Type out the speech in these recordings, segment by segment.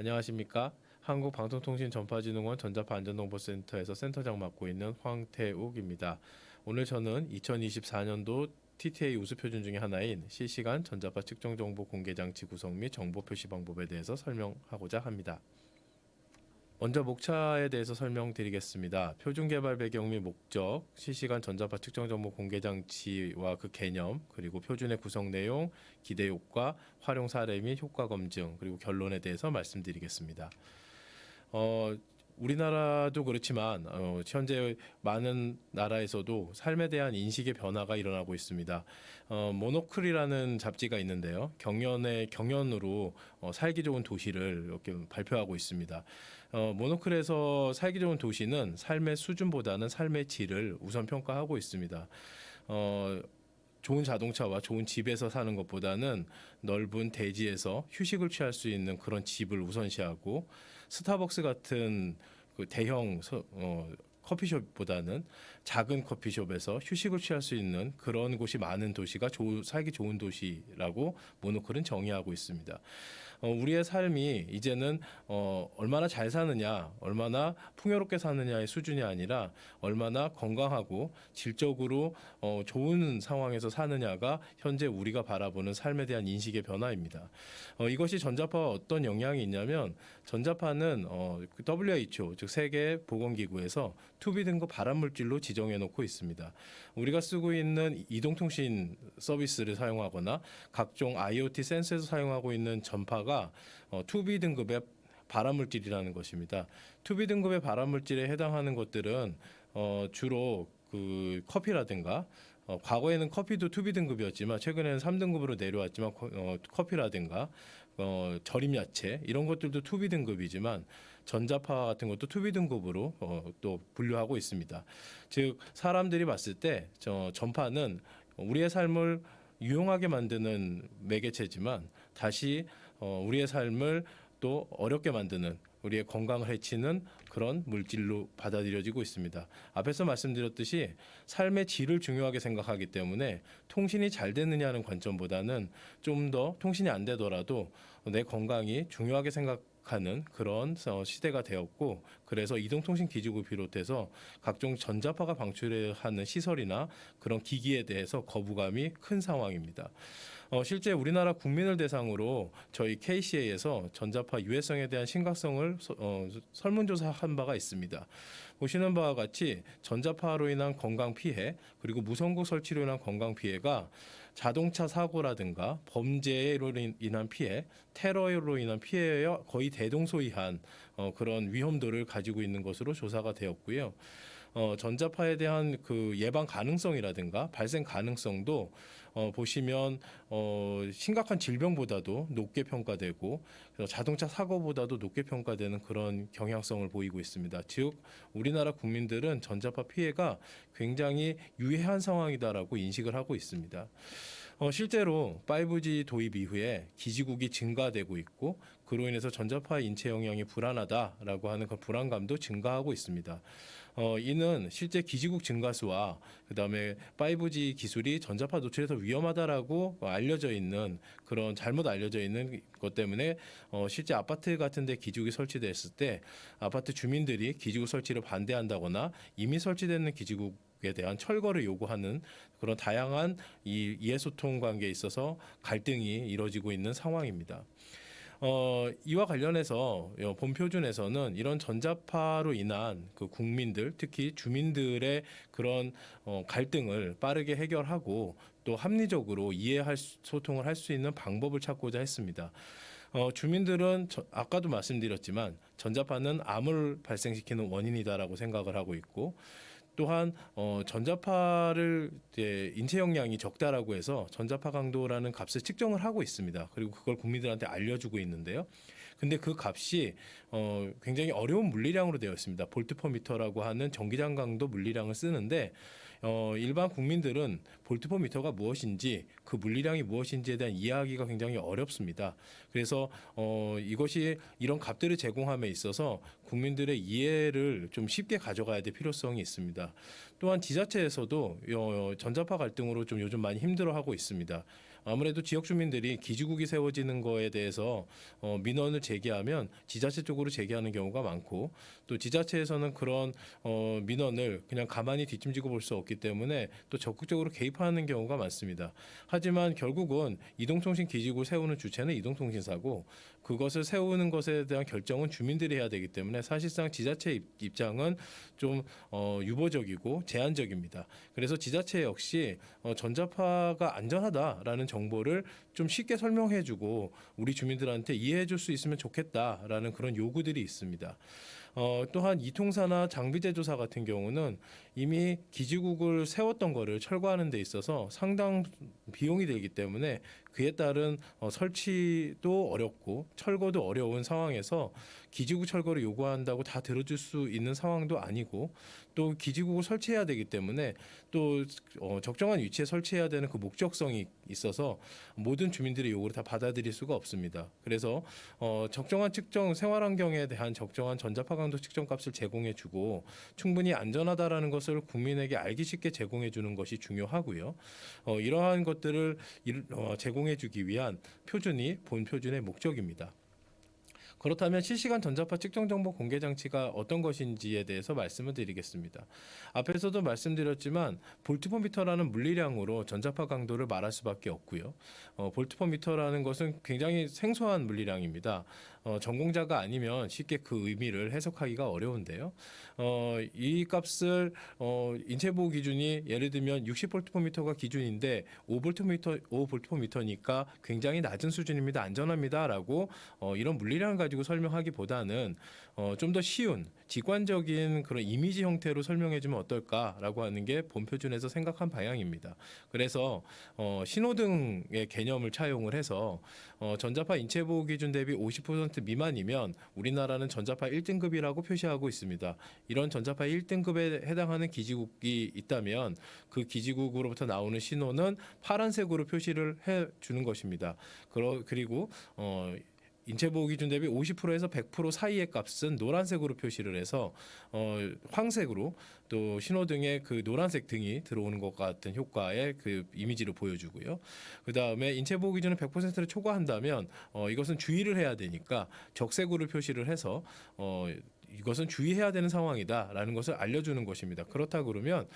안녕하십니까? 한국방송통신전파진흥원 전자파안전정보센터에서 센터장 맡고 있는 황태욱입니다. 오늘 저는 2024년도 TTA 우수표준 중에 하나인 실시간 전자파 측정정보 공개장치 구성 및 정보 표시 방법에 대해서 설명하고자 합니다. 먼저 목차에 대해서 설명드리겠습니다. 표준 개발 배경 및 목적, 실시간 전자파 측정 정보 공개 장치와 그 개념, 그리고 표준의 구성 내용, 기대 효과, 활용 사례 및 효과 검증, 그리고 결론에 대해서 말씀드리겠습니다. 우리나라도 그렇지만 현재 많은 나라에서도 삶에 대한 인식의 변화가 일어나고 있습니다. 모노클이라는 잡지가 있는데요. 경연으로 살기 좋은 도시를 이렇게 발표하고 있습니다. 모노클에서 살기 좋은 도시는 삶의 수준보다는 삶의 질을 우선 평가하고 있습니다. 좋은 자동차와 좋은 집에서 사는 것보다는 넓은 대지에서 휴식을 취할 수 있는 그런 집을 우선시하고, 스타벅스 같은 그 대형 커피숍보다는 작은 커피숍에서 휴식을 취할 수 있는 그런 곳이 많은 도시가 살기 좋은 도시라고 모노클은 정의하고 있습니다. 우리의 삶이 이제는 얼마나 잘 사느냐, 얼마나 풍요롭게 사느냐의 수준이 아니라 얼마나 건강하고 질적으로 좋은 상황에서 사느냐가 현재 우리가 바라보는 삶에 대한 인식의 변화입니다. 이것이 전자파와 어떤 영향이 있냐면, 전자파는 WHO, 즉 세계 보건기구에서 투비 등급 발암물질로 지정해 놓고 있습니다. 우리가 쓰고 있는 이동통신 서비스를 사용하거나 각종 IoT 센서에서 사용하고 있는 전파가 투비 등급의 발암물질이라는 것입니다. 투비 등급의 발암물질에 해당하는 것들은 주로 그 커피라든가, 과거에는 커피도 투비 등급이었지만 최근에는 3등급으로 내려왔지만 커피라든가 절임 야채 이런 것들도 투비 등급이지만 전자파 같은 것도 투비 등급으로 또 분류하고 있습니다. 즉 사람들이 봤을 때 전파는 우리의 삶을 유용하게 만드는 매개체지만 다시 우리의 삶을 또 어렵게 만드는, 우리의 건강을 해치는 그런 물질로 받아들여지고 있습니다. 앞에서 말씀드렸듯이 삶의 질을 중요하게 생각하기 때문에 통신이 잘 되느냐는 관점보다는 좀 더 통신이 안 되더라도 내 건강이 중요하게 생각하는 그런 시대가 되었고, 그래서 이동통신기지국 비롯해서 각종 전자파가 방출하는 시설이나 그런 기기에 대해서 거부감이 큰 상황입니다. 실제 우리나라 국민을 대상으로 저희 KCA에서 전자파 유해성에 대한 심각성을 설문조사한 바가 있습니다. 보시는 바와 같이 전자파로 인한 건강 피해, 그리고 무선국 설치로 인한 건강 피해가 자동차 사고라든가 범죄로 인한 피해, 테러로 인한 피해와 거의 대동소이한 그런 위험도를 가지고 있는 것으로 조사가 되었고요. 전자파에 대한 그 예방 가능성이라든가 발생 가능성도 보시면 심각한 질병보다도 높게 평가되고 자동차 사고보다도 높게 평가되는 그런 경향성을 보이고 있습니다. 즉 우리나라 국민들은 전자파 피해가 굉장히 유해한 상황이다라고 인식을 하고 있습니다. 실제로 5G 도입 이후에 기지국이 증가되고 있고, 그로 인해서 전자파 인체 영향이 불안하다라고 하는 그 불안감도 증가하고 있습니다. 이는 실제 기지국 증가수와 그다음에 5G 기술이 전자파 노출에서 위험하다라고 알려져 있는, 그런 잘못 알려져 있는 것 때문에 실제 아파트 같은 데 기지국이 설치됐을 때 아파트 주민들이 기지국 설치를 반대한다거나 이미 설치되는 기지국에 대한 철거를 요구하는 그런 다양한 이해소통 관계에 있어서 갈등이 이뤄지고 있는 상황입니다. 이와 관련해서 본 표준에서는 이런 전자파로 인한 그 국민들, 특히 주민들의 그런 갈등을 빠르게 해결하고 또 합리적으로 소통을 할 수 있는 방법을 찾고자 했습니다. 주민들은 아까도 말씀드렸지만 전자파는 암을 발생시키는 원인이다라고 생각을 하고 있고, 또한 전자파를 인체 영향이 적다라고 해서 전자파 강도라는 값을 측정을 하고 있습니다. 그리고 그걸 국민들한테 알려주고 있는데요. 근데 그 값이 굉장히 어려운 물리량으로 되어 있습니다. 볼트퍼미터라고 하는 전기장 강도 물리량을 쓰는데 일반 국민들은 볼트포미터가 무엇인지 그 물리량이 무엇인지에 대한 이해하기가 굉장히 어렵습니다. 그래서 이것이 이런 값들을 제공함에 있어서 국민들의 이해를 좀 쉽게 가져가야 될 필요성이 있습니다. 또한 지자체에서도 전자파 갈등으로 좀 요즘 많이 힘들어하고 있습니다. 아무래도 지역 주민들이 기지국이 세워지는 거에 대해서 민원을 제기하면 지자체 쪽으로 제기하는 경우가 많고, 또 지자체에서는 그런 민원을 그냥 가만히 뒷짐지고 볼 수 없기 때문에 또 적극적으로 개입하는 경우가 많습니다. 하지만 결국은 이동통신 기지국을 세우는 주체는 이동통신사고, 그것을 세우는 것에 대한 결정은 주민들이 해야 되기 때문에 사실상 지자체 입장은 좀 유보적이고 제한적입니다. 그래서 지자체 역시 전자파가 안전하다라는 정보를 좀 쉽게 설명해주고 우리 주민들한테 이해해줄 수 있으면 좋겠다라는 그런 요구들이 있습니다. 또한 이통사나 장비 제조사 같은 경우는 이미 기지국을 세웠던 거를 철거하는 데 있어서 상당 비용이 들기 때문에 그에 따른 설치도 어렵고 철거도 어려운 상황에서 기지국 철거를 요구한다고 다 들어줄 수 있는 상황도 아니고, 또 기지국을 설치해야 되기 때문에 또 적정한 위치에 설치해야 되는 그 목적성이 있어서 모든 주민들의 요구를 다 받아들일 수가 없습니다. 그래서 적정한 측정 생활환경에 대한 적정한 전자파 강도 측정 값을 제공해주고 충분히 안전하다라는 것을 국민에게 알기 쉽게 제공해주는 것이 중요하고요. 이러한 것들을 제공해주기 위한 표준이 본 표준의 목적입니다. 그렇다면 실시간 전자파 측정 정보 공개 장치가 어떤 것인지에 대해서 말씀을 드리겠습니다. 앞에서도 말씀드렸지만 볼트포미터라는 물리량으로 전자파 강도를 말할 수밖에 없고요. 볼트포미터라는 것은 굉장히 생소한 물리량입니다. 전공자가 아니면 쉽게 그 의미를 해석하기가 어려운데요. 이 값을 인체보호 기준이 예를 들면 60볼트포미터가 기준인데 5볼트포미터니까 굉장히 낮은 수준입니다. 안전합니다라고 이런 물리량을 가지고 설명하기보다는 좀 더 쉬운 직관적인 그런 이미지 형태로 설명해주면 어떨까라고 하는 게 본 표준에서 생각한 방향입니다. 그래서 신호등의 개념을 차용을 해서 전자파 인체보호 기준 대비 50% 미만이면 우리나라는 전자파 1등급이라고 표시하고 있습니다. 이런 전자파 1등급에 해당하는 기지국이 있다면 그 기지국으로부터 나오는 신호는 파란색으로 표시를 해주는 것입니다. 그리고 인체보호 기준 대비 50%에서 100% 사이의 값은 노란색으로 표시를 해서 황색으로 또 신호등에 그 노란색 등이 들어오는 것 같은 효과의 그 이미지를 보여주고요. 그 다음에 인체보호 기준을 100%를 초과한다면 이것은 주의를 해야 되니까 적색으로 표시를 해서 이것은 주의해야 되는 상황이다라는 것을 알려주는 것입니다. 그렇다 그러면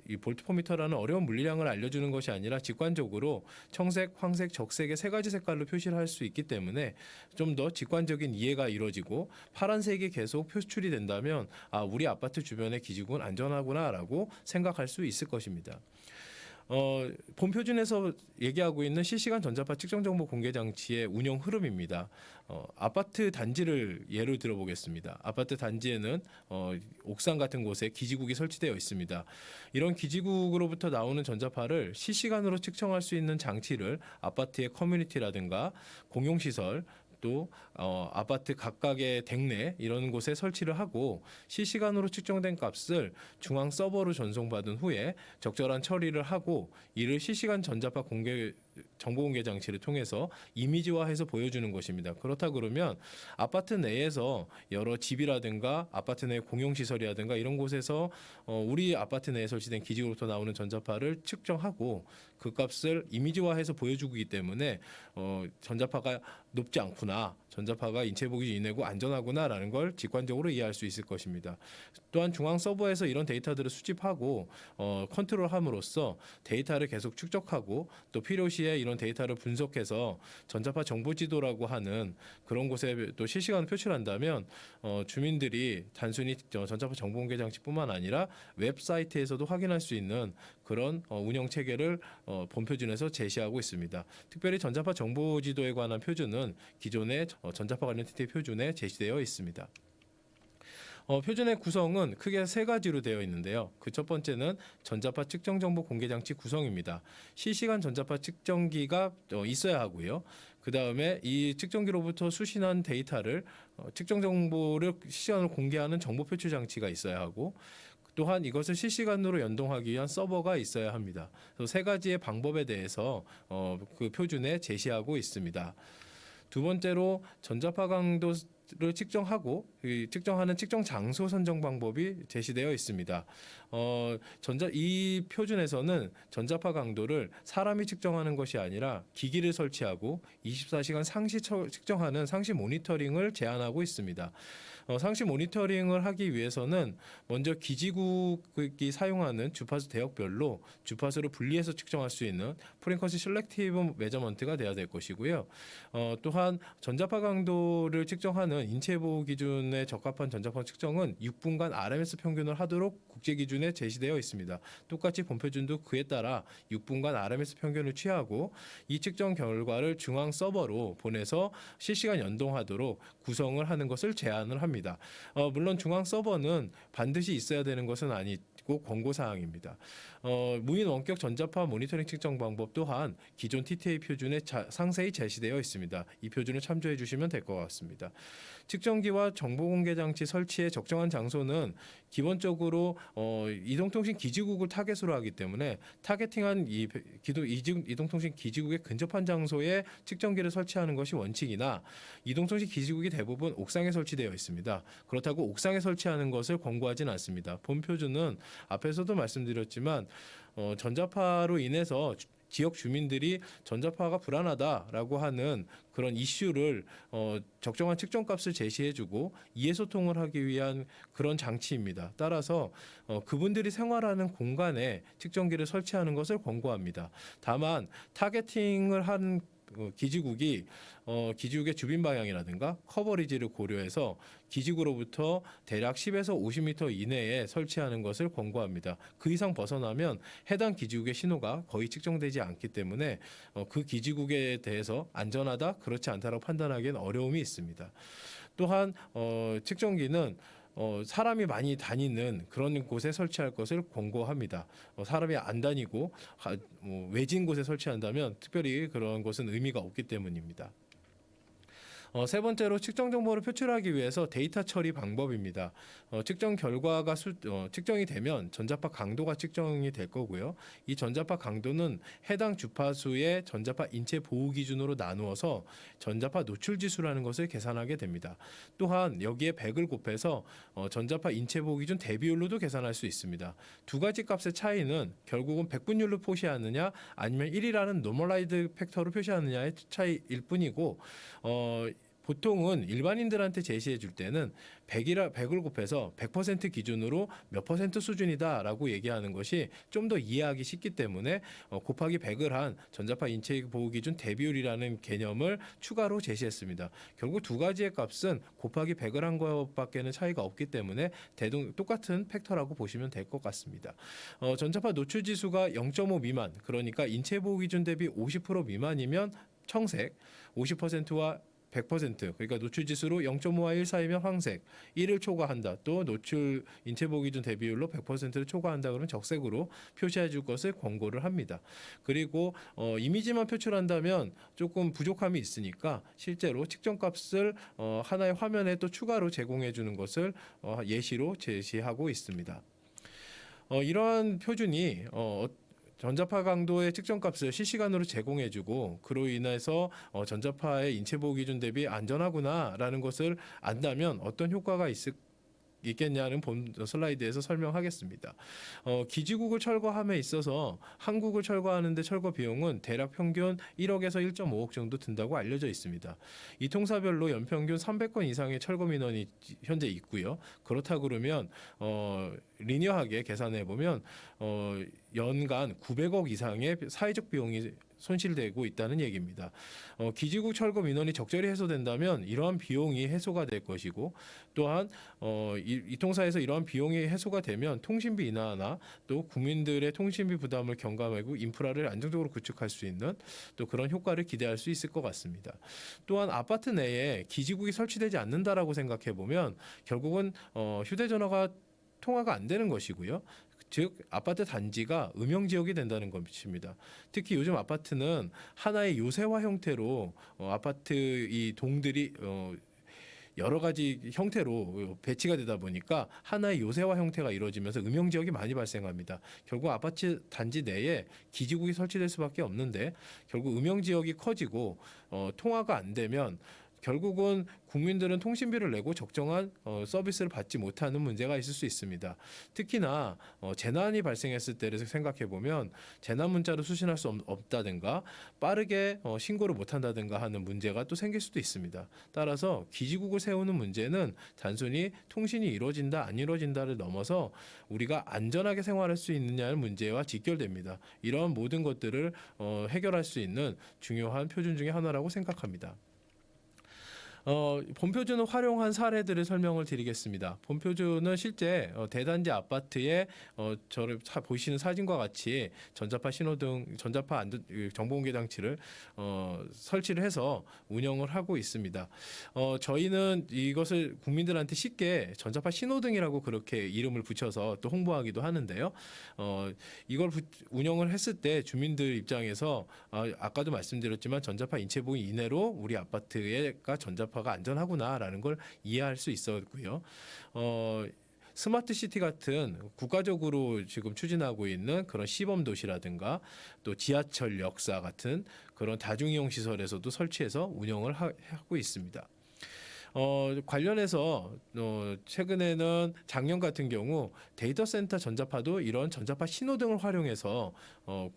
이 볼트포미터라는 어려운 물리량을 알려주는 것이 아니라 직관적으로 청색, 황색, 적색의 세 가지 색깔로 표시를 할 수 있기 때문에 좀 더 직관적인 이해가 이루어지고 파란색이 계속 표출이 된다면 우리 아파트 주변의 기지국은 안전하구나라고 생각할 수 있을 것입니다. 본 표준에서 얘기하고 있는 실시간 전자파 측정 정보 공개 장치의 운영 흐름입니다. 아파트 단지를 예를 들어보겠습니다. 아파트 단지에는 옥상 같은 곳에 기지국이 설치되어 있습니다. 이런 기지국으로부터 나오는 전자파를 실시간으로 측정할 수 있는 장치를 아파트의 커뮤니티라든가 공용시설 또 아파트 각각의 댁내 이런 곳에 설치를 하고 실시간으로 측정된 값을 중앙 서버로 전송받은 후에 적절한 처리를 하고 이를 실시간 전자파 정보 공개 장치를 통해서 이미지화해서 보여주는 것입니다. 그렇다 그러면 아파트 내에서 여러 집이라든가 아파트 내 공용시설이라든가 이런 곳에서 우리 아파트 내에 설치된 기지로부터 나오는 전자파를 측정하고 그 값을 이미지화해서 보여주기 때문에 전자파가 높지 않구나, 전자파가 인체보기 이내고 안전하구나라는 걸 직관적으로 이해할 수 있을 것입니다. 또한 중앙 서버에서 이런 데이터들을 수집하고 컨트롤함으로써 데이터를 계속 축적하고 또 필요시에 이런 데이터를 분석해서 전자파 정보지도라고 하는 그런 곳에 또 실시간 표출한다면 주민들이 단순히 전자파 정보공개 장치뿐만 아니라 웹사이트에서도 확인할 수 있는 그런 운영 체계를 본 표준에서 제시하고 있습니다. 특별히 전자파 정보지도에 관한 표준은 기존의 전자파 관련 TT 표준에 제시되어 있습니다. 표준의 구성은 크게 세 가지로 되어 있는데요. 그 첫 번째는 전자파 측정 정보 공개 장치 구성입니다. 실시간 전자파 측정기가 있어야 하고요. 그 다음에 이 측정기로부터 수신한 데이터를 측정 정보를 실시간으로 공개하는 정보 표출 장치가 있어야 하고, 또한 이것을 실시간으로 연동하기 위한 서버가 있어야 합니다. 그래서 세 가지의 방법에 대해서 그 표준에 제시하고 있습니다. 두 번째로 전자파 강도를 측정하고 측정하는 측정 장소 선정 방법이 제시되어 있습니다. 이 표준에서는 전자파 강도를 사람이 측정하는 것이 아니라 기기를 설치하고 24시간 상시 측정하는 상시 모니터링을 제한하고 있습니다. 상시 모니터링을 하기 위해서는 먼저 기지국이 사용하는 주파수 대역별로 주파수를 분리해서 측정할 수 있는 프리퀀시 셀렉티브 메저먼트가 돼야 될 것이고요. 또한 전자파 강도를 측정하는 인체 보호 기준에 적합한 전자파 측정은 6분간 RMS 평균을 하도록 국제 기준에 제시되어 있습니다. 똑같이 본표준도 그에 따라 6분간 RMS 평균을 취하고 이 측정 결과를 중앙 서버로 보내서 실시간 연동하도록 구성을 하는 것을 제안을 합니다. 물론 중앙 서버는 반드시 있어야 되는 것은 아니고 권고사항입니다. 무인 원격 전자파 모니터링 측정 방법 또한 기존 TTA 표준에 상세히 제시되어 있습니다. 이 표준을 참조해 주시면 될 것 같습니다. 측정기와 정보공개 장치 설치의 적정한 장소는 기본적으로 이동통신 기지국을 타겟으로 하기 때문에 타겟팅한 이동통신 기지국에 근접한 장소에 측정기를 설치하는 것이 원칙이나 이동통신 기지국이 대부분 옥상에 설치되어 있습니다. 그렇다고 옥상에 설치하는 것을 권고하진 않습니다. 본 표준은 앞에서도 말씀드렸지만 전자파로 인해서 지역 주민들이 전자파가 불안하다라고 하는 그런 이슈를 적정한 측정값을 제시해주고 이해소통을 하기 위한 그런 장치입니다. 따라서 그분들이 생활하는 공간에 측정기를 설치하는 것을 권고합니다. 다만 타겟팅을 한 기지국이 기지국의 주변 방향이라든가 커버리지를 고려해서 기지국으로부터 대략 10에서 50m 이내에 설치하는 것을 권고합니다. 그 이상 벗어나면 해당 기지국의 신호가 거의 측정되지 않기 때문에 그 기지국에 대해서 안전하다, 그렇지 않다라고 판단하기엔 어려움이 있습니다. 또한 측정기는 사람이 많이 다니는 그런 곳에 설치할 것을 권고합니다. 사람이 안 다니고 외진 곳에 설치한다면 특별히 그런 것은 의미가 없기 때문입니다. 세 번째로 측정 정보를 표출하기 위해서 데이터 처리 방법입니다. 측정 결과가 측정이 되면 전자파 강도가 측정이 될 거고요. 이 전자파 강도는 해당 주파수의 전자파 인체 보호 기준으로 나누어서 전자파 노출 지수라는 것을 계산하게 됩니다. 또한 여기에 100을 곱해서 전자파 인체 보호 기준 대비율로도 계산할 수 있습니다. 두 가지 값의 차이는 결국은 백분율로 표시하느냐 아니면 1이라는 노멀라이드 팩터로 표시하느냐의 차이일 뿐이고 보통은 일반인들한테 제시해 줄 때는 100을 곱해서 100% 기준으로 몇 퍼센트 수준이다라고 얘기하는 것이 좀 더 이해하기 쉽기 때문에 곱하기 100을 한 전자파 인체 보호 기준 대비율이라는 개념을 추가로 제시했습니다. 결국 두 가지의 값은 곱하기 100을 한 것밖에는 차이가 없기 때문에 똑같은 팩터라고 보시면 될 것 같습니다. 전자파 노출 지수가 0.5 미만, 그러니까 인체 보호 기준 대비 50% 미만이면 청색, 50%와 100% 그러니까 노출 지수로 0.5와 1 사이면 황색, 1을 초과한다. 또 노출 인체 보호 기준 대비율로 100%를 초과한다 그러면 적색으로 표시해 줄 것을 권고를 합니다. 그리고 이미지만 표출한다면 조금 부족함이 있으니까 실제로 측정값을 하나의 화면에 또 추가로 제공해 주는 것을 예시로 제시하고 있습니다. 이러한 표준이 전자파 강도의 측정값을 실시간으로 제공해주고 그로 인해서 전자파의 인체 보호 기준 대비 안전하구나라는 것을 안다면 어떤 효과가 있겠냐는 본 슬라이드에서 설명하겠습니다. 기지국을 철거함에 있어서 한국을 철거하는데 철거 비용은 대략 평균 1억에서 1.5억 정도 든다고 알려져 있습니다. 이 통사별로 연평균 300건 이상의 철거 민원이 현재 있고요. 그렇다 그러면 리니어하게 계산해 보면 연간 900억 이상의 사회적 비용이 손실되고 있다는 얘기입니다. 기지국 철거 민원이 적절히 해소된다면 이러한 비용이 해소가 될 것이고 또한 이 통사에서 이러한 비용이 해소가 되면 통신비 인하나 또 국민들의 통신비 부담을 경감하고 인프라를 안정적으로 구축할 수 있는 또 그런 효과를 기대할 수 있을 것 같습니다. 또한 아파트 내에 기지국이 설치되지 않는다라고 생각해 보면 결국은 휴대전화가 통화가 안 되는 것이고요. 즉 아파트 단지가 음영 지역이 된다는 것입니다. 특히 요즘 아파트는 하나의 요새화 형태로 아파트 이 동들이 여러 가지 형태로 배치가 되다 보니까 하나의 요새화 형태가 이루어지면서 음영 지역이 많이 발생합니다. 결국 아파트 단지 내에 기지국이 설치될 수밖에 없는데 결국 음영 지역이 커지고 통화가 안 되면 결국은 국민들은 통신비를 내고 적정한 서비스를 받지 못하는 문제가 있을 수 있습니다. 특히나 재난이 발생했을 때를 생각해 보면 재난 문자를 수신할 수 없다든가 빠르게 신고를 못한다든가 하는 문제가 또 생길 수도 있습니다. 따라서 기지국을 세우는 문제는 단순히 통신이 이루어진다 안 이루어진다를 넘어서 우리가 안전하게 생활할 수 있느냐의 문제와 직결됩니다. 이런 모든 것들을 해결할 수 있는 중요한 표준 중에 하나라고 생각합니다. 본표준을 활용한 사례들을 설명을 드리겠습니다. 본표준은 실제 대단지 아파트에 저를 보시는 사진과 같이 전자파 신호등, 전자파 정보공개 장치를 설치를 해서 운영을 하고 있습니다. 저희는 이것을 국민들한테 쉽게 전자파 신호등이라고 그렇게 이름을 붙여서 또 홍보하기도 하는데요. 이걸 운영을 했을 때 주민들 입장에서 아까도 말씀드렸지만 전자파 인체부위 이내로 우리 아파트가 전자파가 안전하구나라는 걸 이해할 수 있었고요. 스마트 시티 같은 국가적으로 지금 추진하고 있는 그런 시범 도시라든가 또 지하철 역사 같은 그런 다중이용 시설에서도 설치해서 운영을 하고 있습니다. 관련해서 최근에는 작년 같은 경우 데이터 센터 전자파도 이런 전자파 신호등을 활용해서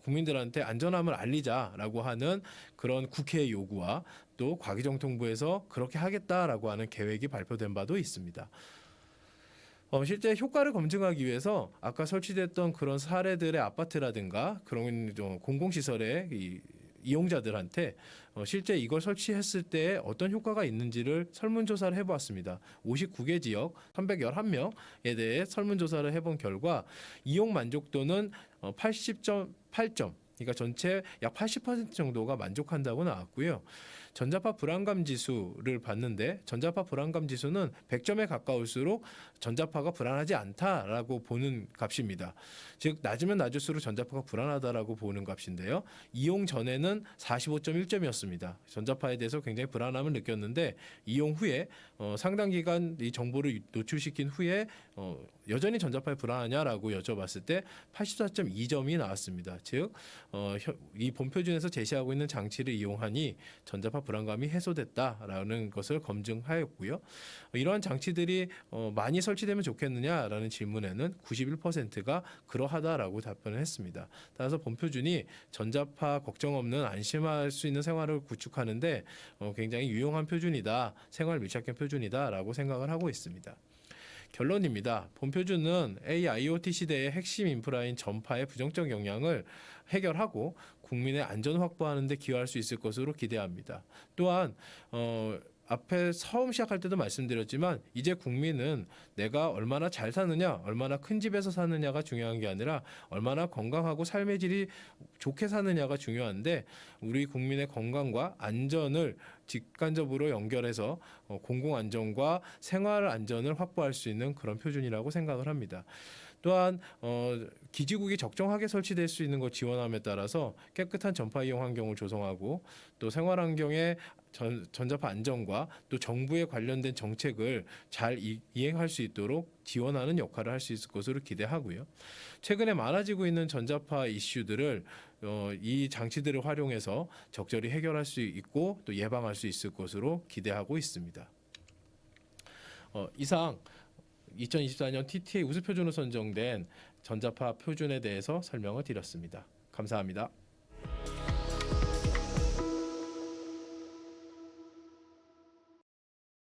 국민들한테 안전함을 알리자라고 하는 그런 국회 요구와 또 과기정통부에서 그렇게 하겠다라고 하는 계획이 발표된 바도 있습니다. 실제 효과를 검증하기 위해서 아까 설치됐던 그런 사례들의 아파트라든가 그런 공공시설의 이용자들한테 실제 이걸 설치했을 때 어떤 효과가 있는지를 설문조사를 해보았습니다. 59개 지역 311명에 대해 설문조사를 해본 결과 이용 만족도는 80.8점, 그러니까 전체 약 80% 정도가 만족한다고 나왔고요. 전자파 불안감 지수를 봤는데 전자파 불안감 지수는 100점에 가까울수록 전자파가 불안하지 않다라고 보는 값입니다. 즉 낮으면 낮을수록 전자파가 불안하다라고 보는 값인데요. 이용 전에는 45.1점이었습니다. 전자파에 대해서 굉장히 불안함을 느꼈는데 이용 후에 상당 기간 이 정보를 노출시킨 후에 여전히 전자파에 불안하냐라고 여쭤봤을 때 84.2점이 나왔습니다. 즉 이 본표준에서 제시하고 있는 장치를 이용하니 전자파 불안감이 해소됐다라는 것을 검증하였고요. 이러한 장치들이 많이 설치되면 좋겠느냐라는 질문에는 91%가 그러하다라고 답변을 했습니다. 따라서 본표준이 전자파 걱정 없는 안심할 수 있는 생활을 구축하는데 굉장히 유용한 표준이다, 생활 밀착형 표준이다라고 생각을 하고 있습니다. 결론입니다. 본표준은 AIoT 시대의 핵심 인프라인 전파의 부정적 영향을 해결하고 국민의 안전 확보하는 데 기여할 수 있을 것으로 기대합니다. 또한 앞에 처음 시작할 때도 말씀드렸지만 이제 국민은 내가 얼마나 잘 사느냐, 얼마나 큰 집에서 사느냐가 중요한 게 아니라 얼마나 건강하고 삶의 질이 좋게 사느냐가 중요한데 우리 국민의 건강과 안전을 직간접으로 연결해서 공공 안전과 생활 안전을 확보할 수 있는 그런 표준이라고 생각을 합니다. 또한 기지국이 적정하게 설치될 수 있는 것 지원함에 따라서 깨끗한 전파 이용 환경을 조성하고 또 생활 환경의 전자파 안전과 또 정부에 관련된 정책을 잘 이행할 수 있도록 지원하는 역할을 할 수 있을 것으로 기대하고요. 최근에 많아지고 있는 전자파 이슈들을 이 장치들을 활용해서 적절히 해결할 수 있고 또 예방할 수 있을 것으로 기대하고 있습니다. 이상 2024년 TTA 우수 표준으로 선정된 전자파 표준에 대해서 설명을 드렸습니다. 감사합니다.